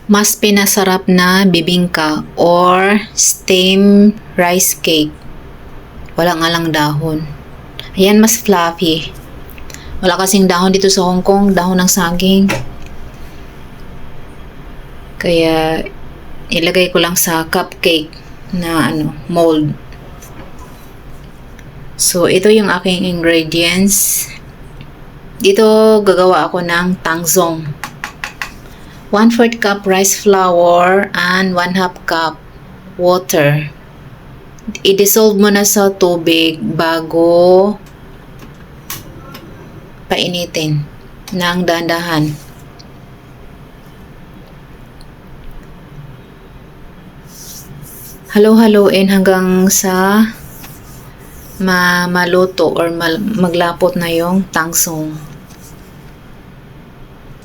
Mas pinasarap na bibingka or steamed rice cake. Wala nga lang dahon. Ayan, mas fluffy. Wala kasing dahon dito sa Hong Kong, dahon ng saging. Kaya ilagay ko lang sa cupcake na mold. So ito yung aking ingredients. Dito gagawa ako ng tangzong. 1/4 cup rice flour and 1/2 cup water. I-dissolve mo na sa tubig bago painitin ng dahan-dahan. Halo-haloin hanggang sa maluto or maglapot na yung tangsong.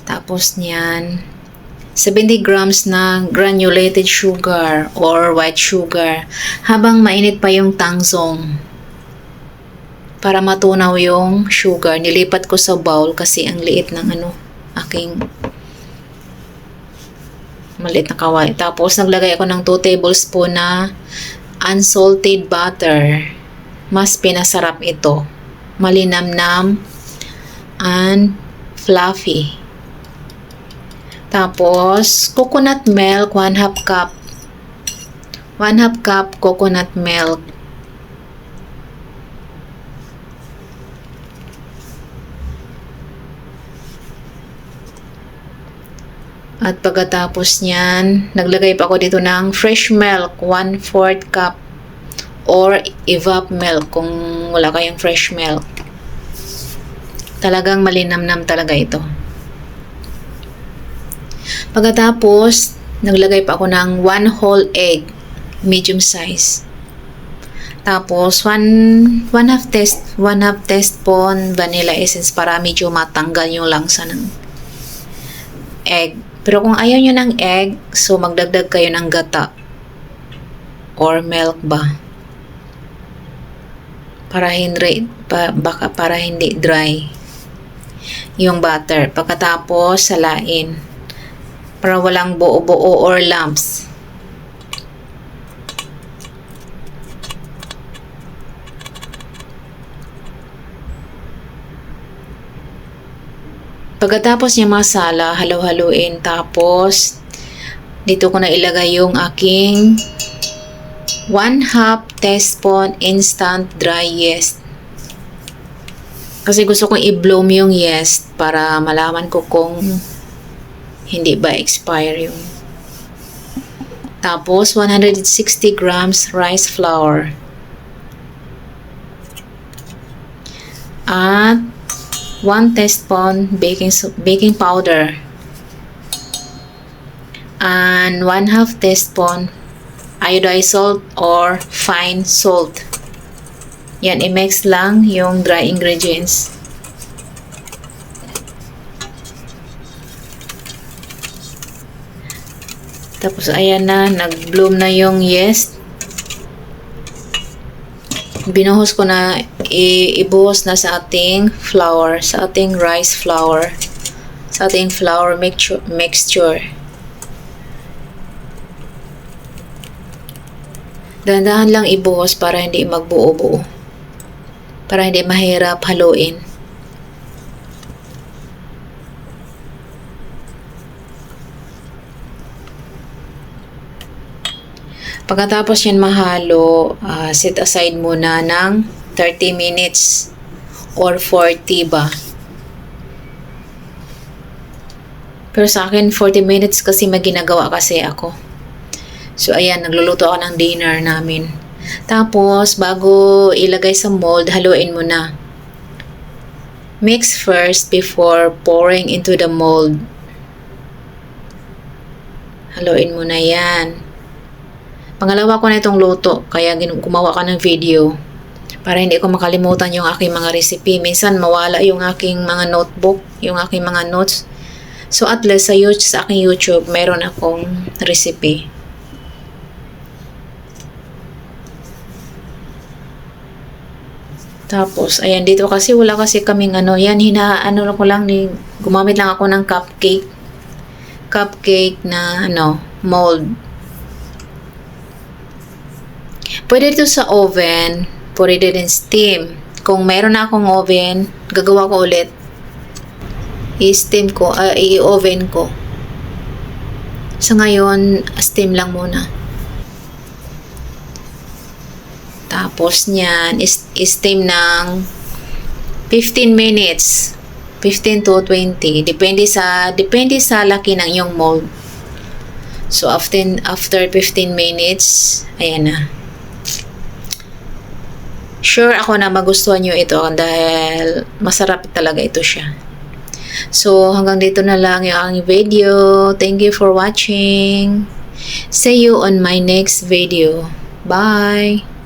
Tapos niyan, 70 grams na granulated sugar or white sugar habang mainit pa yung tangzong. Para matunaw yung sugar, nilipat ko sa bowl kasi ang liit ng aking maliit na kaway. Tapos naglagay ako ng 2 tablespoon na unsalted butter. Mas pinasarap ito. Malinamnam and fluffy. Tapos, coconut milk, 1/2 cup. 1/2 cup coconut milk. At pagkatapos niyan, naglagay pa ako dito ng fresh milk, 1/4 cup. Or evap milk kung wala kayong fresh milk. Talagang malinamnam talaga ito. Pagkatapos, naglagay pa ako ng 1 whole egg, medium size. Tapos, 1/2 teaspoon vanilla essence para medyo matanggal yung langsa ng egg. Pero kung ayaw nyo ng egg, so magdagdag kayo ng gata or milk ba. Para hindi dry yung butter. Pagkatapos, salain. Para walang buo-buo or lumps. Pagkatapos niya masala, halo-haluin. Tapos, dito ko na ilagay yung aking 1/2 teaspoon instant dry yeast. Kasi gusto kong i-bloom yung yeast para malaman ko kung hindi ba expire yung. Tapos, 160 grams rice flour. At 1 teaspoon baking powder. And 1/2 teaspoon iodized salt or fine salt. Yan, i-mix lang yung dry ingredients. Tapos, ayan na, nag-bloom na yung yeast. Binuhos ko na, ibuhos na sa ating flour, sa ating rice flour, sa ating flour mixture. Dahan-dahan lang ibuhos para hindi magbuo-buo. Para hindi mahirap haluin. Pagkatapos yan mahalo, set aside muna ng 30 minutes or 40 ba. Pero sa akin 40 minutes kasi may ginagawa kasi ako. So ayan, nagluluto ako ng dinner namin. Tapos bago ilagay sa mold, haluin mo na. Mix first before pouring into the mold. Haluin mo na yan. Pangalawa ko na itong luto, kaya gumawa ka ng video para hindi ko makalimutan yung aking mga recipe. Minsan mawala yung aking mga notebook, yung aking mga notes. So at least sa aking YouTube, meron akong recipe. Tapos, ayan, dito kasi wala kasi kaming yan, ko lang, gumamit lang ako ng cupcake. cupcake na mold. Pwede ito sa oven, pwede din steam. Kung meron na akong oven, gagawa ko ulit. I-steam ko, i-oven ko. So ngayon, steam lang muna. Tapos niyan, steam ng 15 minutes. 15 to 20. Depende sa laki ng iyong mold. So after 15 minutes, ayan na. Sure ako na magustuhan nyo ito dahil masarap talaga ito siya. So, hanggang dito na lang yung aking video. Thank you for watching. See you on my next video. Bye!